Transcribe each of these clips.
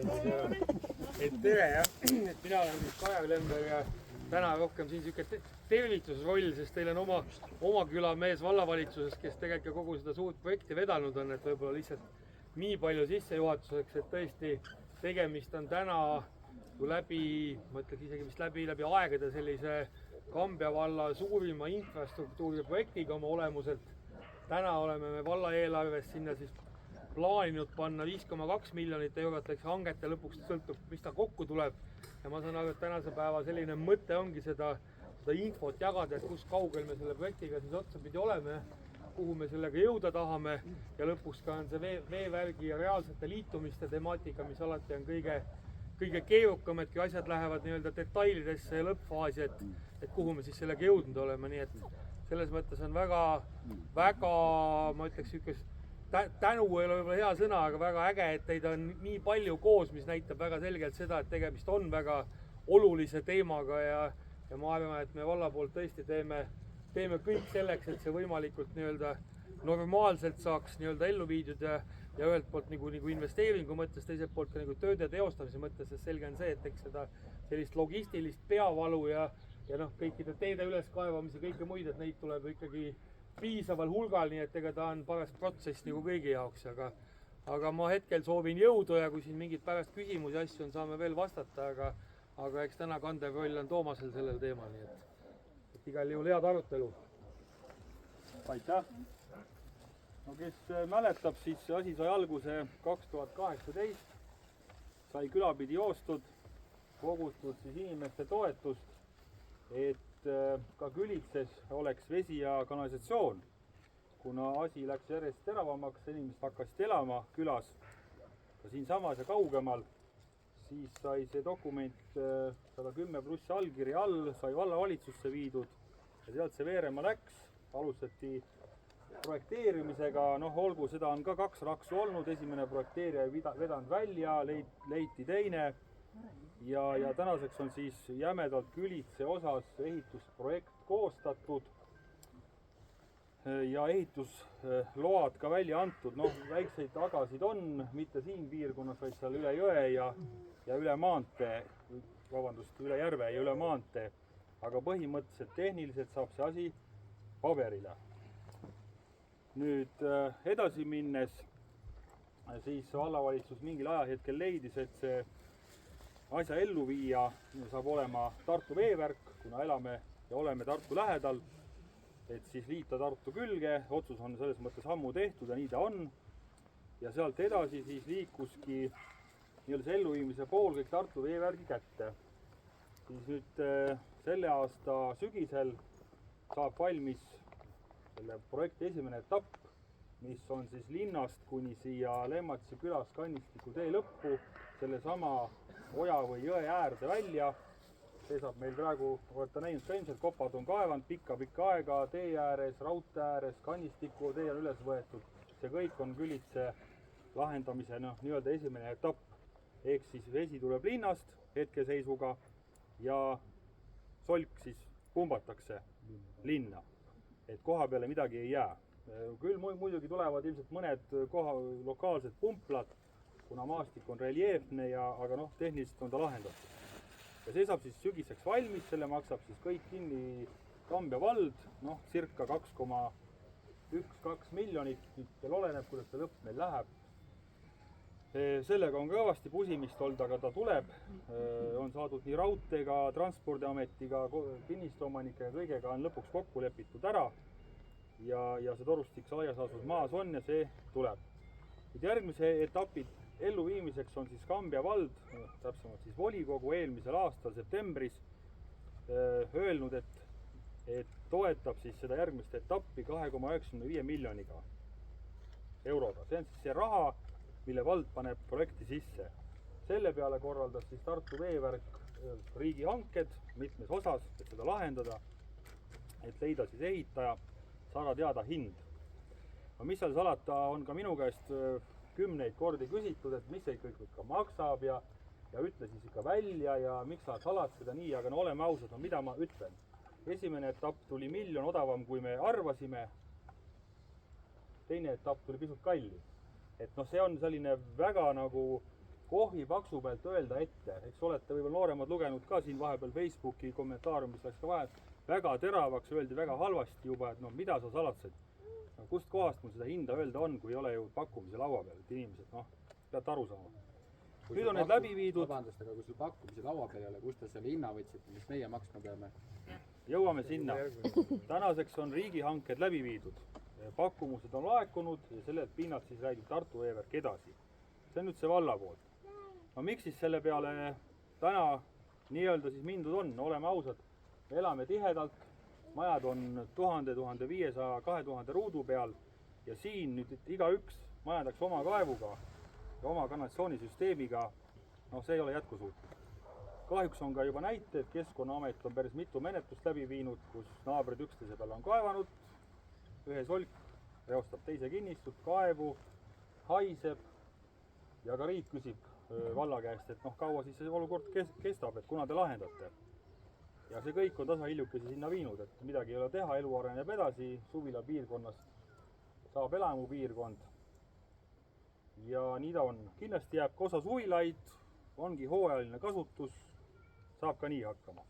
Tere jah, et mina olen siis Kaja Lember ja täna rohkem siin niisugune tervitusroll, sest teil on oma küla mees vallavalitsuses, kes tegelikult kogu seda suurt projekti vedanud on, et võib-olla lihtsalt nii palju sissejuhatuseks, et tõesti tegemist on täna läbi, ma ütleks isegi vist läbi aegade sellise Kambja valla suurima infrastruktuuri projektiga oma olemuselt. Täna oleme me valla eelarves sinna siis plaaninud panna 5,2 miljonit eurot, eks hangete lõpuks sõltub, mis ta kokku tuleb. Ja ma saan aru, et tänase päeva selline mõte ongi seda infot jagada, et kus kaugel me selle projektiga siis otsapidi oleme, kuhu me sellega jõuda tahame ja lõpuks ka on see veevärgi ja reaalsete liitumiste temaatika, mis alati on kõige keerukam, et kui asjad lähevad nii-öelda detailidesse ja lõppfaasi, et kuhu me siis sellega jõudnud oleme, nii et selles mõttes on väga, ma ütleks, tänu ei ole võib-olla hea sõna, aga väga äge, et teid on nii palju koos, mis näitab väga selgelt seda, et tegemist on väga olulise teemaga ja ma arvan, et me valla poolt tõesti teeme kõik selleks, et see võimalikult nii-öelda normaalselt saaks nii-öelda ellu viidud ja ühelt poolt nagu investeeringu mõttes, teiselt poolt ka nagu tööde teostamise mõttes, sest selge on see, et eks seda sellist logistilist peavalu ja noh, kõikide teede üleskaevamise, kõike muid, et neid tuleb ikkagi piisaval hulgal, nii et ega ta on paras protsess nagu kõigi jaoks, aga ma hetkel soovin jõudu ja kui siin mingid pärast küsimusi asju on, saame veel vastata, aga eks täna kandev roll on Toomasel sellel teemal, nii et igal juhul head arutelu. Aitäh! No kes mäletab, siis see asi sai alguse 2018, sai külapidi joostud, kogutud siis inimeste toetust, et ka külitses oleks vesi ja kanalisatsioon. Kuna asi läks järjest teravamaks, inimesed hakkasid elama külas, ka siinsamas ja kaugemal, siis sai see dokument 110+ allkirja all, sai vallavalitsusse viidud ja sealt see veerema läks, alustati projekteerimisega, noh olgu, seda on ka 2 raksu olnud, esimene projekteerija ei vedanud välja, leiti teine ja tänaseks on siis jämedalt külitse osas ehitusprojekt koostatud ja ehitusload ka välja antud. Noh, väikseid tagasid on, mitte siin piirkonnas, vaid seal üle jõe ja üle maantee, üle järve ja üle maantee, aga põhimõtteliselt tehniliselt saab see asi paberile. Nüüd edasi minnes, siis vallavalitsus mingil ajahetkel leidis, et see asja ellu viia saab olema Tartu veevärk, kuna elame ja oleme Tartu lähedal, et siis liita Tartu külge, otsus on selles mõttes ammu tehtud ja nii ta on. Ja sealt edasi siis liikuski see elluviimise pool kõik Tartu veevärgi kätte. Siis nüüd selle aasta sügisel saab valmis selle projekti esimene etapp, mis on siis linnast kuni siia Lemmatsi külas Kannistiku tee lõppu, sellesama oja või jõe äärde välja. See saab meil praegu, olete näinud ka ilmselt, kopad on kaevanud pikka aega tee ääres, raudtee ääres, Kannistiku tee on üles võetud. See kõik on külitse lahendamise nii-öelda esimene etapp. Ehk siis vesi tuleb linnast hetkeseisuga ja solk siis pumbatakse linna, et koha peale midagi ei jää. Küll muidugi tulevad ilmselt mõned lokaalsed pumplad, kuna maastik on reljeefne, aga noh, tehniliselt on ta lahendatud. Ja see saab siis sügiseks valmis, selle maksab siis kõik kinni Kambja vald, noh, circa 2,1–2 miljonit, nüüd oleneb, kuidas see lõpp meil läheb. Sellega on kõvasti pusimist olnud, aga ta tuleb, on saadud nii raudteega, transpordiametiga, kinnistuomanikega, kõigega on lõpuks kokku lepitud ära ja see torustik laias laastus maas on ja see tuleb. Järgmise etapi elluviimiseks on siis Kambja vald, täpsemalt siis volikogu eelmisel aastal septembris öelnud, et toetab siis seda järgmist etappi 2,95 miljoniga euroga. See on siis see raha, mille vald paneb projekti sisse. Selle peale korraldas siis Tartu veevärk riigihanked mitmes osas, et seda lahendada, et leida siis ehitaja, saada teada hind. No mis seal salata, on ka minu käest 10 kordi küsitud, et mis see kõik ka maksab ja ütle siis ikka välja ja miks sa salad seda nii, aga no oleme ausad, no mida ma ütlen. Esimene etapp tuli 1 miljon odavam, kui me arvasime. Teine etapp tuli pisut kallim. Et noh, see on selline väga nagu kohvipaksu pealt öelda ette, eks olete võib-olla nooremad lugenud ka siin vahepeal Facebooki kommentaariumis läks ka vahe, väga teravaks öeldi väga halvasti juba, et no mida sa salatsed. No, kust kohast mul seda hinda öelda on, kui ei ole ju pakkumise laua peal, et inimesed, noh, peate aru saama. Nüüd on need läbi viidud. Vabandust, aga kui sul pakkumise laua peal ei ole, kust te selle hinna võtsite, mis meie maksma peame? Jõuame sinna. Tänaseks on riigihanked läbi viidud. Pakkumused on laekunud ja sellelt pinnalt siis räägib Tartu Veevärk edasi. See on nüüd see valla poolt. No miks siis selle peale täna nii-öelda siis mindud on? No, oleme ausad, me elame tihedalt, majad on 1000, 1500, 2000 ruudu peal ja siin nüüd igaüks majandaks oma kaevuga ja oma kanalisatsioonisüsteemiga, noh, see ei ole jätkusuutlik. Kahjuks on ka juba näited, Keskkonnaamet on päris mitu menetlust läbi viinud, kus naabrid üksteise peale on kaevanud, ühe solk reostab teise kinnistut, kaevu, haiseb ja ka riik küsib valla käest, et noh, kaua siis see olukord kestab, et kuna te lahendate. Ja see kõik on tasahiljukesi sinna viinud, et midagi ei ole teha, elu areneb edasi, suvila piirkonnast saab elamupiirkond. Ja nii ta on. Kindlasti jääb ka osa suvilaid, ongi hooajaline kasutus, saab ka nii hakkama.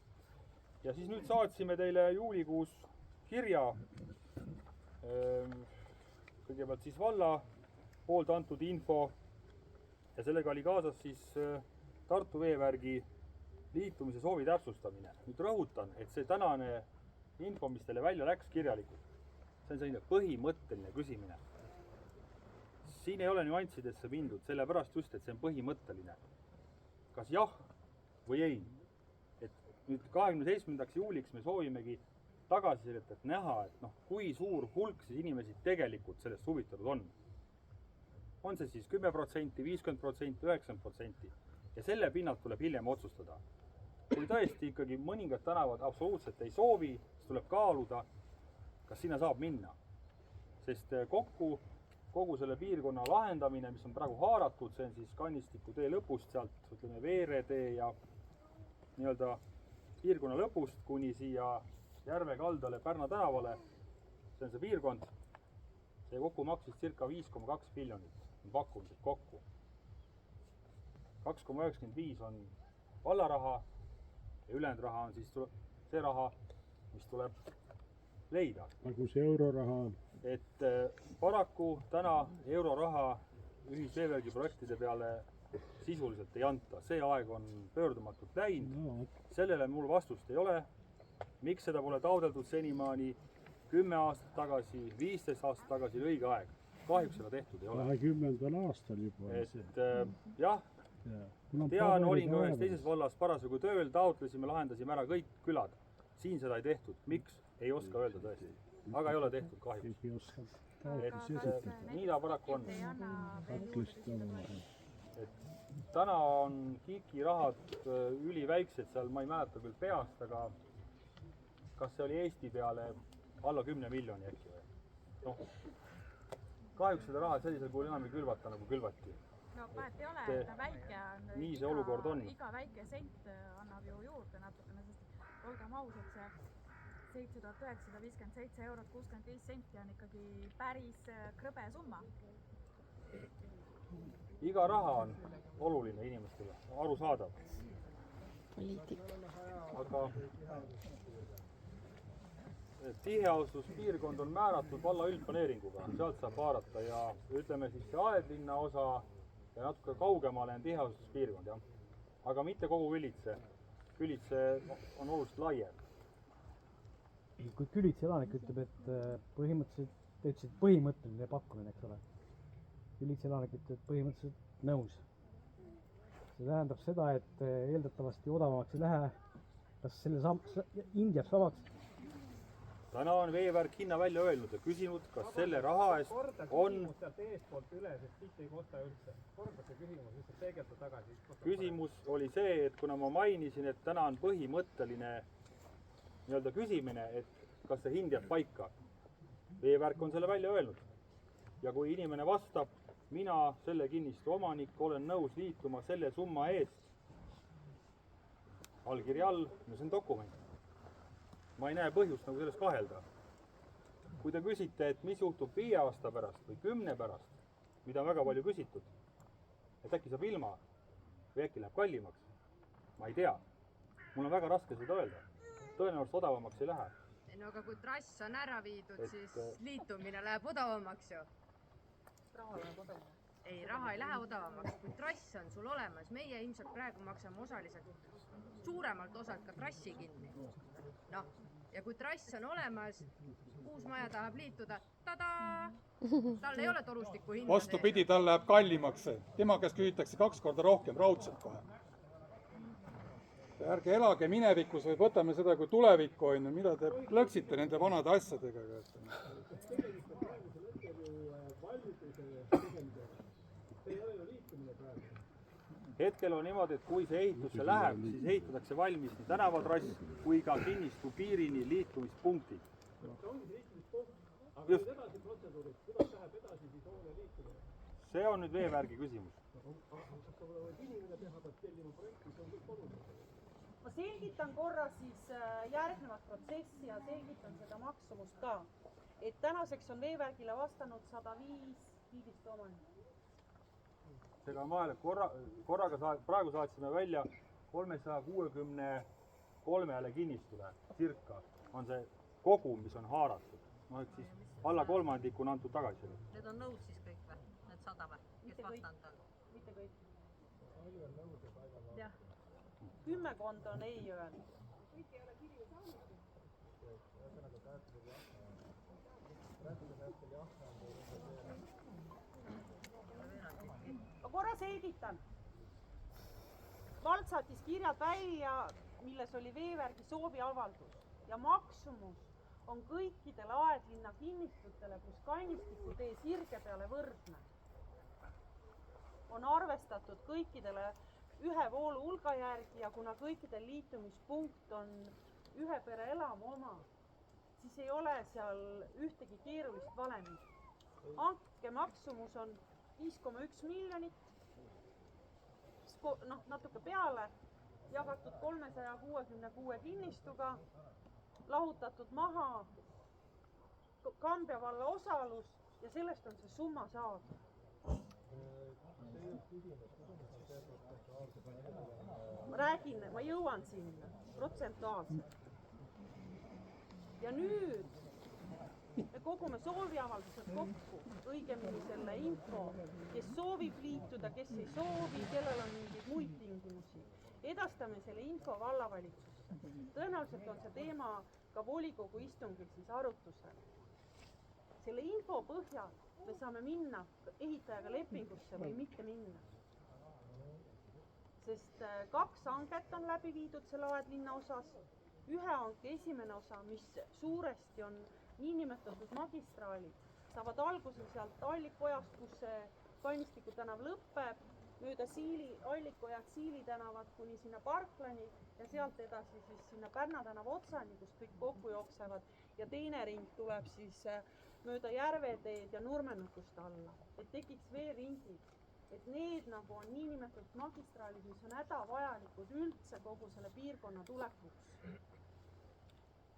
Ja siis nüüd saatsime teile juulikuus kirja, kõigepealt siis valla poolt antud info ja sellega oli kaasas siis Tartu Veevärgi liitumise soovi täpsustamine. Nüüd rõhutan, et see tänane info, mis teile välja läks kirjalikult, see on selline põhimõtteline küsimine. Siin ei ole nüanssidesse mindud, sellepärast just, et see on põhimõtteline. Kas jah või ei? Et nüüd 27. juuliks me soovimegi tagasisidet, et näha, et noh, kui suur hulk siis inimesi tegelikult sellest huvitatud on. On see siis 10%, 50%, 90% ja selle pinnalt tuleb hiljem otsustada. Kui tõesti ikkagi mõningad tänavad absoluutselt ei soovi, siis tuleb kaaluda, kas sinna saab minna. Sest kogu selle piirkonna lahendamine, mis on praegu haaratud, see on siis Kannistiku tee lõpust, sealt ütleme Veere tee ja nii-öelda piirkonna lõpust kuni siia Järve kaldale Pärna tänavale, see on see piirkond, see kokku maksis circa 5,2 miljonit pakkumised kokku. 2,95 on vallaraha ja ülejäänud raha on siis see raha, mis tuleb leida. Nagu see euroraha on? Et paraku täna euroraha ühisveevärgi projektide peale sisuliselt ei anta. See aeg on pöördumatult läinud. No. Sellele mul vastust ei ole. Miks seda pole taodeldud senimaani 10 aastat tagasi, 15 aastat tagasi oli õige aeg. Kahjuks seda tehtud ei ole. 20. aastal juba. Et jah, tean, olin ka ühes teises vallas parasjagu tööl, taotlesime, lahendasime ära kõik külad. Siin seda ei tehtud. Miks? Ei oska öelda tõesti. Aga ei ole tehtud kahjuks. Et nii ta paraku on. Et täna on KIK-i rahad üliväiksed, seal ma ei mäleta küll peast, aga kas see oli Eesti peale alla 10 miljoni äkki või? No, kahjuks seda raha sellisel puhul enam ei külvata nagu külvati. No vahet ei ole, et väike on. Nii see olukord on. Iga väike sent annab ju juurde natukene, sest olgem ausad, see 7957 eurot 65 senti on ikkagi päris krõbe summa. Iga raha on oluline inimestele, arusaadav. Poliitik. Aga tiheasustuspiirkond on määratud valla üldplaneeringuga, sealt saab vaadata ja ütleme siis see Aedlinna osa ja natuke kaugemale on tiheasustuspiirkond, jah. Aga mitte kogu Külitse. Külitse on oluliselt laiem. Kui Külitse elanik ütleb, et põhimõtteliselt, te ütlesid põhimõtteline pakkumine, eks ole. Külitse elanik ütleb põhimõtteliselt nõus. See tähendab seda, et eeldatavasti odavamaks ei lähe. Kas selle hind jääb samaks? Täna on Veevärk hinna välja öelnud ja küsinud, kas selle raha eest on... sealt eespoolt üle, sest tihti ei kosta üldse. Korda see küsimus, lihtsalt peegelda tagasi. Küsimus oli see, et kuna ma mainisin, et täna on põhimõtteline nii-öelda küsimine, et kas see hind jääb paika. Veevärk on selle välja öelnud. Ja kui inimene vastab, mina selle kinnistu omanik olen nõus liituma selle summa eest, allkirja all, see on dokument. Ma ei näe põhjust nagu sellest kahelda. Kui te küsite, et mis juhtub 5 aasta pärast või 10 pärast, mida on väga palju küsitud, et äkki saab ilma, või äkki läheb kallimaks? Ma ei tea. Mul on väga raske seda öelda. Tõenäoliselt odavamaks ei lähe. No aga kui trass on ära viidud, Et- siis liitumine läheb odavamaks ju. raha läheb odavamaks. Ei, raha ei lähe odavamaks. Kui trass on sul olemas, meie ilmselt praegu maksame osaliselt suuremalt osalt ka trassi kinni. Noh, ja kui trass on olemas, uus maja tahab liituda, tadaa! Tal ei ole torustikku hinda. vastupidi, tal läheb kallimaks. Tema käest küsitakse 2 korda rohkem raudselt kohe. Ärge elage minevikus, vaid võtame seda kui tulevikku, on ju, mida te plõksite nende vanade asjadega. Hetkel on niimoodi, et kui see ehitusse läheb, siis ehitatakse valmis nii tänavatrass kui ka kinnistu piirini liitumispunktid. Just. See on nüüd veevärgi küsimus. ma selgitan korra siis järgnevat protsessi ja selgitan seda maksumust ka. Et tänaseks on veevärgile vastanud 105 kinniste omanikku. Seega on vahel, praegu saatsime välja 363 kinnistule, circa, on see kogum, mis on haaratud. No et siis alla kolmandiku on antud tagasi. Need on nõud siis kõik või? Need 100 või? Kes vastanud on? Mitte kõik. jah, Kümmekond on ei öelnud. Ma korra selgitan. Vald saatis kirjad välja, milles oli veevärgi sooviavaldus ja maksumus on kõikidele Aedlinna kinnistutele plus Kannistikutee sirge peale võrdne. On arvestatud kõikidele ühe voolu hulga järgi ja kuna kõikidel liitumispunkt on ühe pere elamu oma, siis ei ole seal ühtegi keerulist valemit. Hanke maksumus on 5,1 miljonit, noh natuke peale, jagatud 366 kinnistuga, lahutatud maha Kambja valla osalus ja sellest on see summa saadud. Ma räägin, ma jõuan sinna protsentuaalselt. Ja nüüd me kogume sooviavaldused kokku, õigemini selle info, kes soovib liituda, kes ei soovi, kellel on mingeid muid tingimusi. Edastame selle info vallavalitsusse. Tõenäoliselt on see teema ka volikogu istungil siis arutusel. Selle info põhjal me saame minna ehitajaga lepingusse või mitte minna. Sest 2 hanget on läbi viidud selle Aedlinna osas. Ühe hanke esimene osa, mis suuresti on niinimetatud magistraalid, saavad alguse sealt Allikojast, kus see Kannistiku tänav lõpeb, mööda Allikojad, Siili tänavat kuni sinna Parklani ja sealt edasi siis sinna Pärna tänava otsani, kust kõik kokku jooksevad ja teine ring tuleb siis mööda Järveteed ja Nurmenukust alla, et tekiks veeringid. Et need nagu on niinimetatud magistraalid, mis on hädavajalikud üldse kogu selle piirkonna tulekuks.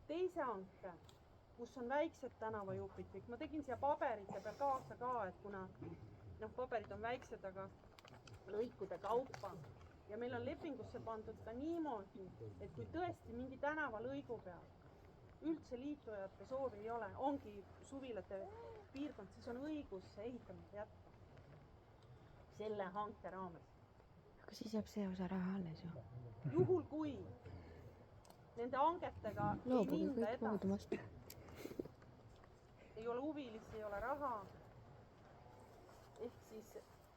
Teise hanke, kus on väiksed tänavajupid, ma tegin siia paberite peal kaasa ka, et kuna paberid on väiksed, aga lõikude kaupa. Ja meil on lepingusse pandud ka niimoodi, et kui tõesti mingi tänavalõigu peal üldse liitujate soovi ei ole, ongi suvilate piirkond, siis on õigus see ehitamine jätta. Selle hanke raames. Aga siis jääb see osa raha alles ju. Juhul kui nende hangetega ei minda edasi, ei ole huvilisi, ei ole raha, ehk siis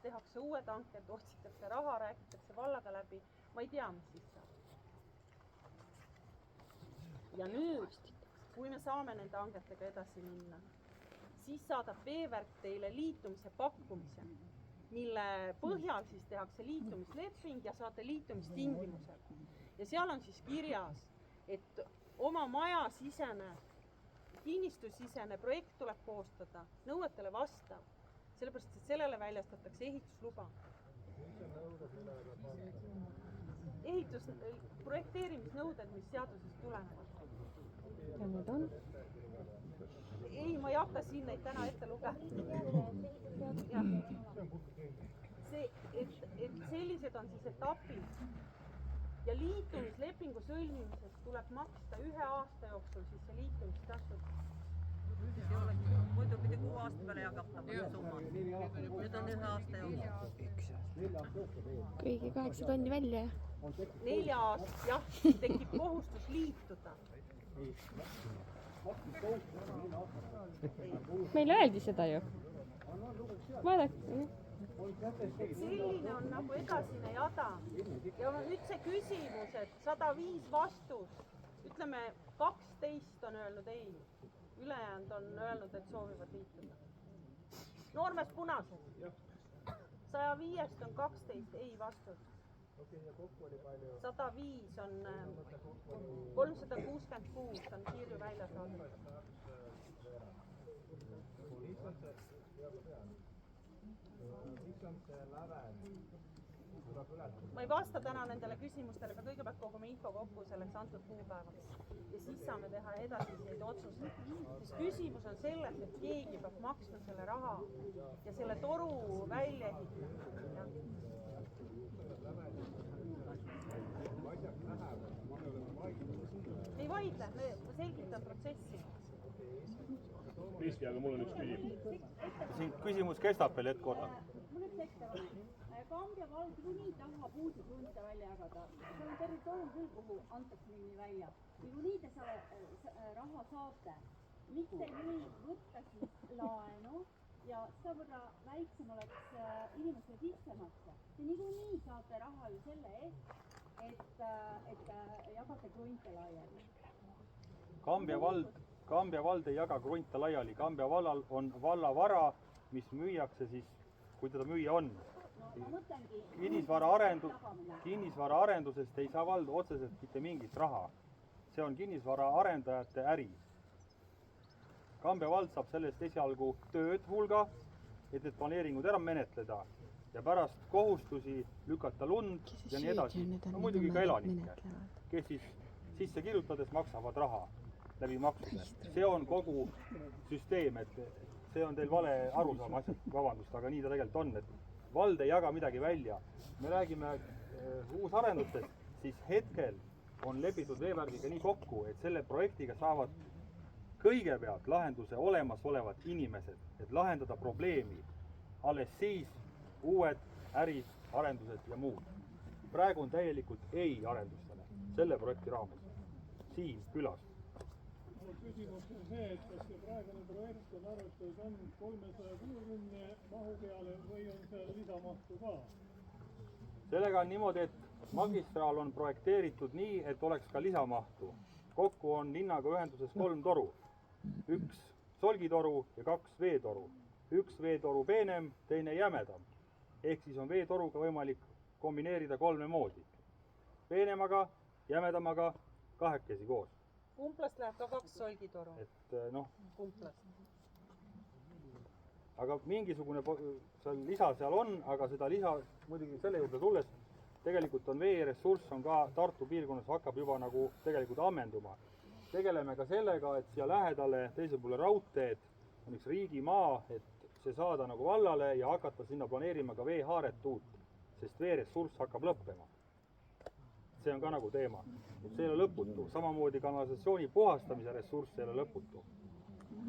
tehakse uued hanked, otsitakse raha, räägitakse vallaga läbi, ma ei tea, mis siis saab. Ja nüüd, kui me saame nende hangetega edasi minna, siis saadab veevärk teile liitumise pakkumise, mille põhjal siis tehakse liitumisleping ja saate liitumistingimused. Ja seal on siis kirjas, et oma maja sisene, kinnistusisene projekt tuleb koostada, nõuetele vastav, sellepärast, et sellele väljastatakse ehitusluba. Projekteerimisnõuded, mis seadusest tulenevad. Ja need on? Ei, ma ei hakka siin neid täna ette lugema. et sellised on siis etapid. Ja liitumislepingu sõlmimisest tuleb maksta 1 aasta jooksul siis see liitumistasu. Muidu pidi 6 aasta peale jagatama summa. Nüüd on 1 aasta jooksul. kõigi 8 tonni välja, jah? 4 aastat, jah, tekib kohustus liituda. Meile öeldi seda ju. Vaadake. Selline on nagu edasine jada. Ja nüüd see küsimus, et 105 vastus, ütleme 12 on öelnud ei. Ülejäänud on öelnud, et soovivad liituda. Noormees punased. 105-st on 12 ei vastus. 105 on 366 on kirju välja saanud. Ma ei vasta täna nendele küsimustele, aga kõigepealt kogume info kokku selleks antud kuupäevaks ja siis saame teha edasiseid otsuseid. Sest küsimus on selles, et keegi peab maksma selle raha ja selle toru välja ehitama. Ei vaidle, ma selgitan protsessi. Kristi, aga mul on üks küsimus. Siin küsimus kestab veel hetk oota. Mul üks ettepanek. Kambja vald niikuinii tahab uusi krunte välja jagada. Seal on territoorium küll, kuhu antakse niikuinii välja. Niikuinii te raha saate. Miks te ei või võtta siis laenu ja sedavõrra väiksem oleks inimeste sissemakse? Te niikuinii saate raha ju selle eest, et jagate krunte laiali. Kambja vald ei jaga krunte laiali. Kambja vallal on vallavara, mis müüakse siis, kui teda müüa on. Kinnisvaraarendusest ei saa vald otseselt mitte mingit raha. See on kinnisvaraarendajate äri. Kambja vald saab sellest esialgu tööd hulga, et need planeeringud ära menetleda ja pärast kohustusi lükata lund ja nii edasi. No muidugi ka elanikke, kes siis sisse kirjutades maksavad raha läbi maksude. See on kogu süsteem, et see on teil vale arusaam asjad, vabandust, aga nii ta tegelikult on, et vald ei jaga midagi välja. Me räägime uusarendustest, siis hetkel on lepitud veevärgiga nii kokku, et selle projektiga saavad kõigepealt lahenduse olemasolevad inimesed, et lahendada probleemi. Alles siis uued ärid, arendused ja muud. Praegu on täielikult ei arendustele selle projekti raames. Siin külas. Küsimus on see, et kas see praegune projekt on arvestatud on 360 mahu peale või on seal lisamahtu ka? Sellega on niimoodi, et magistraal on projekteeritud nii, et oleks ka lisamahtu. Kokku on linnaga ühenduses 3 toru. 1 solgitoru ja 2 veetoru. 1 veetoru peenem, teine jämedam. Ehk siis on veetoruga võimalik kombineerida 3 moodi. Peenemaga, jämedamaga, kahekesi koos. Kumplast läheb ka 2 solgitoru. Et noh. Kumplast. Aga mingisugune lisa seal on, aga seda lisa muidugi selle juurde tulles, tegelikult on veeressurss on ka Tartu piirkonnas hakkab juba nagu tegelikult ammenduma. Tegeleme ka sellega, et siia lähedale teisel poole raudteed on üks riigimaa, et see saada nagu vallale ja hakata sinna planeerima ka veehaaret uut, sest veeressurss hakkab lõppema. See on ka nagu teema. See ei ole lõputu. Samamoodi kanalisatsiooni puhastamise ressurss ei ole lõputu.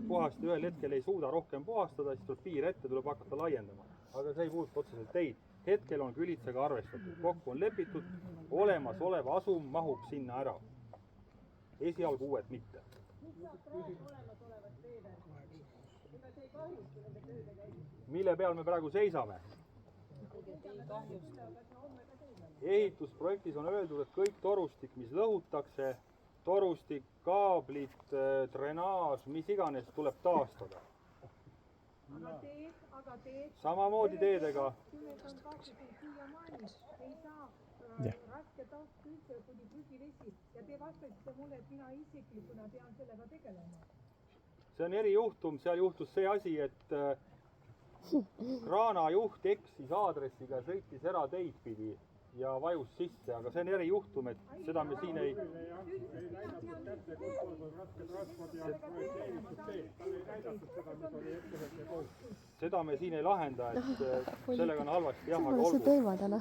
Puhasti ühel hetkel ei suuda rohkem puhastada, siis tuleb piir ette, tuleb hakata laiendama. Aga see ei puuduta otseselt teid. Hetkel on Külitsega arvestatud. Kokku on lepitud, olemasolev asum mahub sinna ära. Esialgu uued mitte. Mille peal me praegu seisame? Ehitusprojektis on öeldud, et kõik torustik, mis lõhutakse, torustik, kaablid, drenaaž, mis iganes tuleb taastada. Samamoodi teedega. Raske taust üldse kuni prügivesi ja te vastasite mulle, et mina isiklikuna pean sellega tegelema. See on erijuhtum, seal juhtus see asi, et kraanajuht eksis aadressiga, sõitis erateid pidi ja vajus sisse, aga see on erijuhtum, et seda me siin ei... Seda me siin ei lahenda, et sellega on halvasti, jah, aga olgu. teema täna.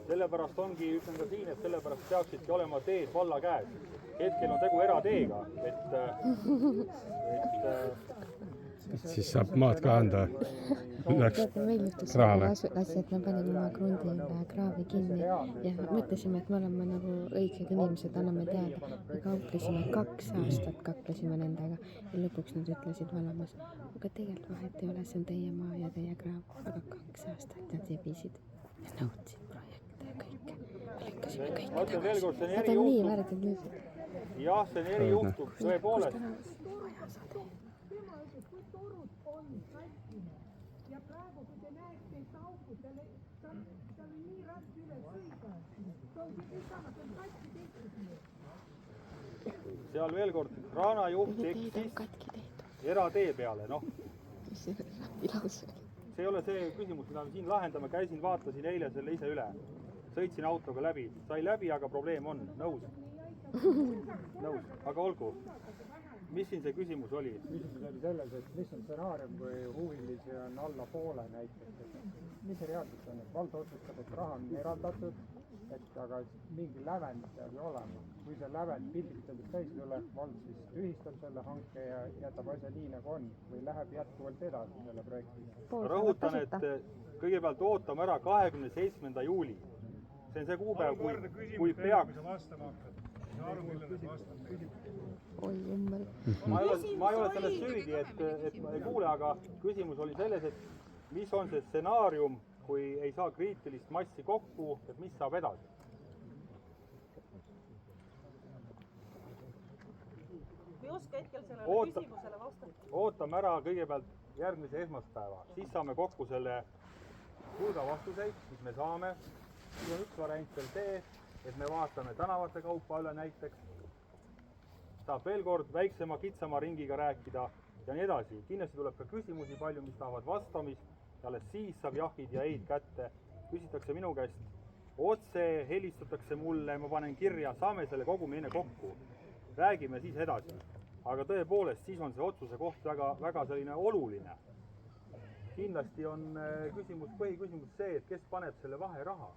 Sellepärast ongi, ütlen ka siin, et sellepärast peaksidki olema teed valla käes. Hetkel on tegu erateega, siis saab maad ka anda. Meil juhtus selle asi, et me panime oma krundile kraavi kinni ja mõtlesime, et me oleme nagu õiged inimesed, anname teada. Me kauplesime 2 aastat, kaklesime nendega ja lõpuks nad ütlesid valamas, aga tegelikult vahet ei ole, see on teie maa ja teie kraav, aga 2 aastat nad jebisid ja nõudsid projekte ja kõike. Me lükkasime kõike tagasi. Nad on nii värdjad lihtsalt. Jah, see on erijuhtum, tõepoolest. Ja praegu, kui te näete, et auku, tal on nii raske üle sõida. See on kõik sama, see on katki tehtud. Seal veel kord, kraanajuht eksis eratee peale, noh. See ei ole see küsimus, mida me siin lahendame, käisin, vaatasin eile selle ise üle. Sõitsin autoga läbi, sai läbi, aga probleem on, nõus. Nõus, aga olgu. Mis siin see küsimus oli? Küsimus oli selles, et mis on stsenaarium, kui huvilisi on alla poole näiteks. Mis see reaalselt on, et vald otsustab, et raha on eraldatud, aga mingi lävend peab ju olema. Kui see lävend pildiselt täis tuleb, vald siis tühistab selle hanke ja jätab asja nii nagu on või läheb jätkuvalt edasi selle projekti. Rõhutan, et kõigepealt ootame ära 27. juuli. See on see kuupäev, kui peaks... Oi jummel. Ma ei ole selles süüdi, et ma ei kuule, aga küsimus oli selles, et mis on see stsenaarium, kui ei saa kriitilist massi kokku, et mis saab edasi? Ei oska hetkel sellele küsimusele vastata. Ootame ära kõigepealt järgmise esmaspäeva, siis saame kokku selle hulga vastuseid, mis me saame. Siis on üks variant veel see, et me vaatame tänavate kaupa üle näiteks. Saab veel kord väiksema, kitsama ringiga rääkida ja nii edasi. Kindlasti tuleb ka küsimusi palju, mis tahavad vastamist ja alles siis saab jahid ja eid kätte. Küsitakse minu käest otse, helistatakse mulle, ma panen kirja, saame selle kogumi enne kokku. Räägime siis edasi. Aga tõepoolest, siis on see otsuse koht väga selline oluline. Kindlasti on põhiküsimus see, et kes paneb selle vaheraha.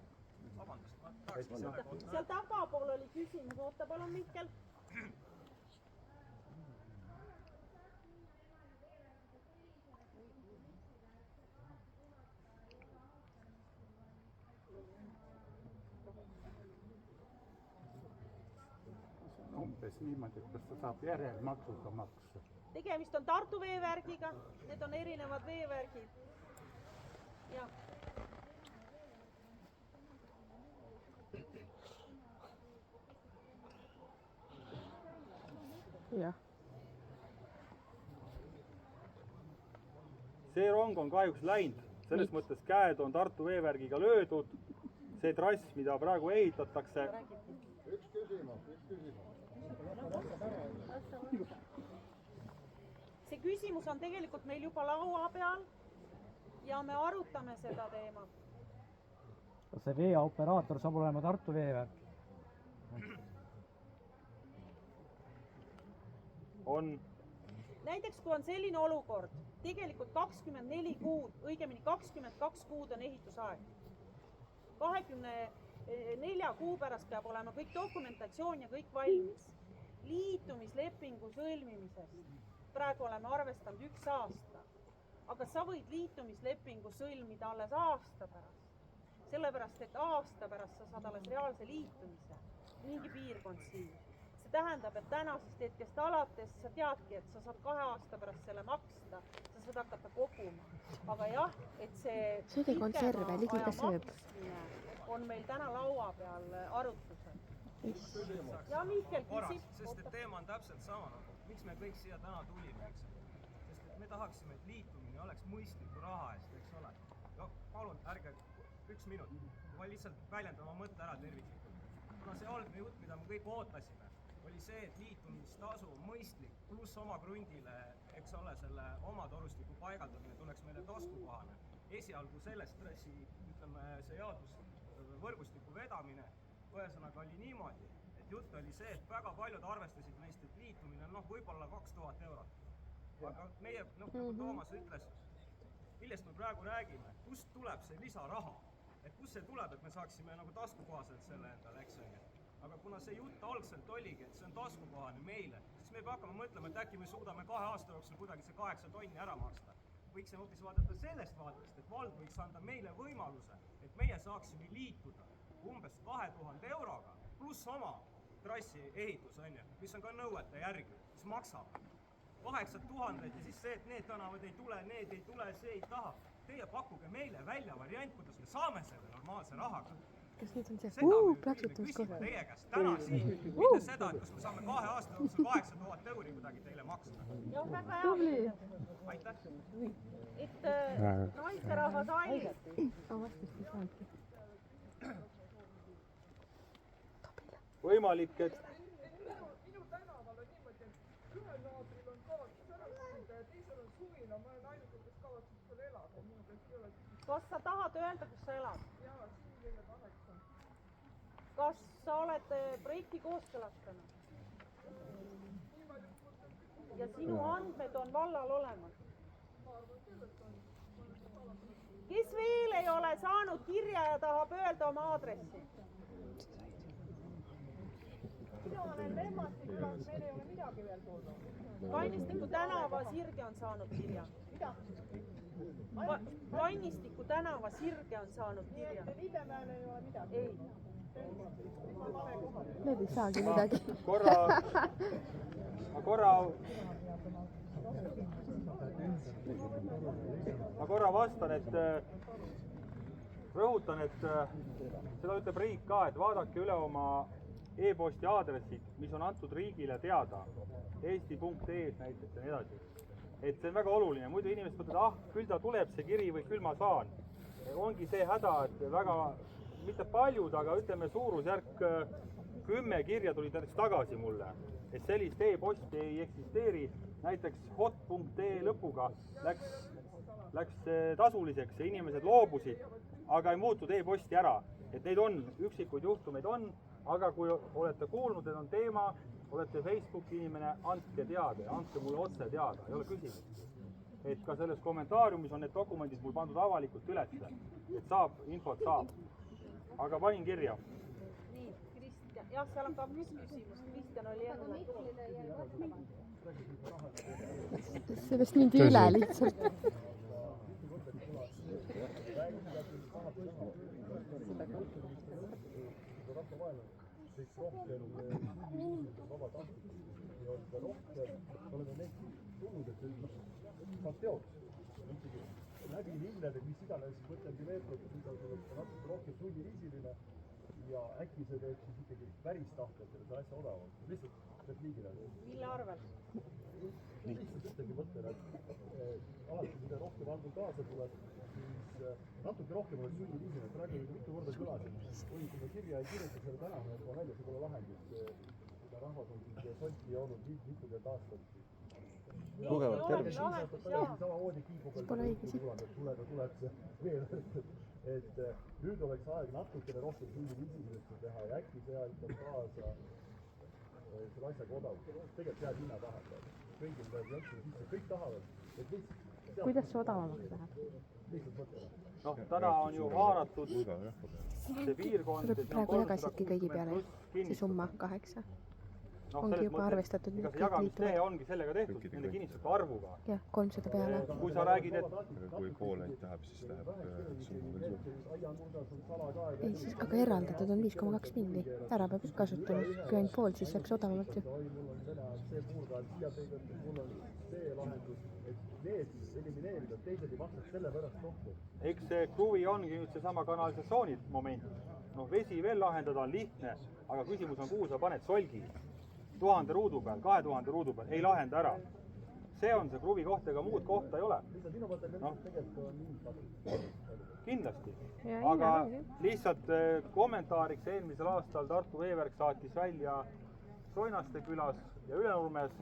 Seal tagapool oli küsimus, oota palun Mihkel. Umbes niimoodi, et kas ta saab järelmaksuga maksa. Tegemist on Tartu veevärgiga, need on erinevad veevärgid. Ja. Jah. See rong on kahjuks läinud, selles mõttes käed on Tartu veevärgiga löödud. See trass, mida praegu ehitatakse. Üks küsimus. See küsimus on tegelikult meil juba laua peal ja me arutame seda teemat. Kas see veeoperaator saab olema Tartu veevärk? On. Näiteks kui on selline olukord, tegelikult 24 kuud, õigemini 22 kuud on ehitusaeg. 24 kuu pärast peab olema kõik dokumentatsioon ja kõik valmis. Liitumislepingu sõlmimisest praegu oleme arvestanud 1 aasta, aga sa võid liitumislepingu sõlmida alles aasta pärast. Sellepärast, et aasta pärast sa saad alles reaalse liitumise, mingi piirkond siin. See tähendab, et tänasest hetkest alates sa teadki, et sa saad 2 aasta pärast selle maksta, sa saad hakata koguma. Aga jah, et see konserve, ligi ka sööb. On meil täna laua peal arutlusel. Ja Mihkel küsib. Sest et teema on täpselt sama, miks me kõik siia täna tulime, eks ole. Sest et me tahaksime, et liitumine oleks mõistliku raha eest, eks ole. No palun, ärge 1 minut, ma lihtsalt väljendan oma mõtte ära terviklikult. Kuna see algne jutt, mida me kõik ootasime, oli see, et liitumistasu on mõistlik, pluss oma krundile, eks ole, selle oma torustiku paigaldamine tuleks meile taskukohane. esialgu sellest trassi, ütleme, see jaotusvõrgustiku vedamine, ühesõnaga oli niimoodi, et jutt oli see, et väga paljud arvestasid meist, et liitumine on võib-olla 2000 eurot. Aga meie, nagu Toomas ütles, millest me praegu räägime, kust tuleb see lisaraha? Et kust see tuleb, et me saaksime nagu taskukohaselt selle endale, eks on ju. Aga kuna see jutt algselt oligi, et see on taskukohane meile, siis me peame hakkama mõtlema, et äkki me suudame 2 aasta jooksul kuidagi see 8 tonni ära maksta. Võiksime hoopis vaadata sellest vaatest, et vald võiks anda meile võimaluse, et meie saaksime liituda umbes 2000 euroga pluss oma trassi ehitus, on ju, mis on ka nõuete järgi, mis maksab 8000 ja siis see, et need tänavad ei tule, need ei tule, see ei taha. Teie pakkuge meile välja variant, kuidas me saame selle normaalse rahaga. Kas nüüd on see plaksutamiskoht? Teie käest täna siin, mitte seda, et kas me saame 2 aasta jooksul 8000 euri kuidagi teile maksta. Jah, väga hea. Aitäh. Et naisterahvas Ailis. Vastust ei saanudki. Võimalik, et Minu tänaval on niimoodi, et ühel naabril on kavatsus ära küsida ja teisel on suvila, ma olen ainuke, kes kavatseb seal elada, minu käest ei ole küsida. Kas sa tahad öelda, kus sa elad? Jaa, siin teile 8. Kas sa oled projekti kooskõlastanud? Ja sinu andmed on vallal olemas? Kes veel ei ole saanud kirja ja tahab öelda oma aadressi? Mina olen Lemmastikülas, meil ei ole midagi veel tulnud. Kannistiku tänava Sirge on saanud kirja. Mida? Kannistiku tänava Sirge on saanud kirja. Nii et Liidemäel ei ole midagi? Ei. Need ei saagi midagi. Ma korra vastan, et rõhutan, et seda ütleb riik ka, et vaadake üle oma e-posti aadressid, mis on antud riigile teada, eesti.ee näiteks ja nii edasi. Et see on väga oluline, muidu inimesed mõtlevad, küll ta tuleb see kiri või küll ma saan. Ongi see häda, et väga, mitte paljud, aga ütleme suurusjärk 10 kirja tulid näiteks tagasi mulle, et sellist e-posti ei eksisteeri, näiteks hot.ee lõpuga läks tasuliseks ja inimesed loobusid, aga ei muutud e-posti ära, et neid on, üksikuid juhtumeid on, aga kui olete kuulnud, et on teema, olete Facebooki inimene, andke teada ja andke mulle otse teada, ei ole küsimus. Et ka selles kommentaariumis on need dokumendid mul pandud avalikult üles, et saab, infot saab. Aga panin kirja. Nii, Kristjan, jah, seal on 2 küsimust, Kristjan oli enne. Sellest mindi üle lihtsalt. Siis rohkem vabatahtlikult ja rohkem oleme neid tulnud, et saab teoks. Läbi linnade, mis iganes, mõtlengi meetod, mida tuleb natuke rohkem sunniviisiline ja äkki see teeb siis ikkagi päris tahtel selle asja odavalt. Lihtsalt repliigile. Mille arvel? Lihtsalt ütlegi mõtlen, et alati, mida rohkem andul kaasa tuleb, siis natuke rohkem oleks sunniviisiline. Praegu oli mitu korda külasin. Kui me kirja ei kirjuta selle tänava, et ma välja see pole lahendus. Mida rahvas on siis solti joonud mitukümmend aastat. Tugevalt tervis. Samamoodi kiibu peal tuleb see veel, et nüüd oleks aeg natukene rohkem sunniviisilisest teha ja äkki see aitab kaasa selle asjaga odavalt. Tegelikult jääb hinna taha. Kõigil peab jõudma sisse, kõik tahavad. Kuidas see odavamaks läheb? Noh, täna on ju haaratud see piirkond. Praegu jagasidki kõigi peale see summa 8. Ongi juba arvestatud. Ega see jagamistehe ongi sellega tehtud, nende kinnistute arvuga. Jah, 300 peale. Kui sa räägid, et... Kui pooleid tahab, siis läheb summa veel suurem. Ei, siis aga eraldatud on 5,2 milli. Ära peab kasutama. Kui ainult pool, siis läks odavamalt ju. Eks see kruvi ongi nüüd seesama kanalisatsiooni moment. Noh, vesi veel lahendada on lihtne, aga küsimus on, kuhu sa paned solgi. 1000 ruudu peal, 2000 ruudu peal, ei lahenda ära. See on see kruvi koht, ega muud kohta ei ole. No, kindlasti. Aga lihtsalt kommentaariks eelmisel aastal Tartu Veeverk saatis välja Soinaste külas ja Ülenurmes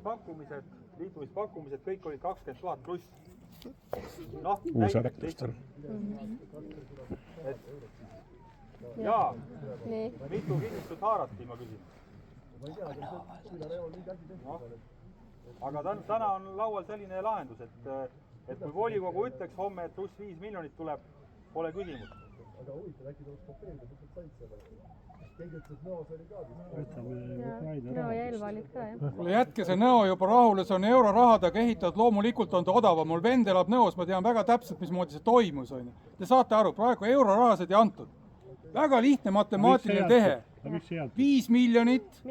pakkumised, liitumispakkumised, kõik olid 20 000 pluss. noh, Uusaretustel. Jaa, mitu kinnistut haarati, ma küsin. No. Aga täna on laual selline lahendus, et kui volikogu ütleks homme, et pluss 5 miljonit tuleb, pole küsimus. Aga huvitav, äkki tuleks kopeerida, mis nad said selle. Keegi ütles, et Nõos oli ka. Nõo ja Elva olid ka, jah. Jätke see Nõo juba rahule, see on eurorahadega ehitatud, loomulikult on ta odavam. Mul vend elab Nõos, ma tean väga täpselt, mismoodi see toimus. Te saate aru, praegu eurorahasid ei antud. Väga lihtne matemaatiline tehe. 5 miljonit,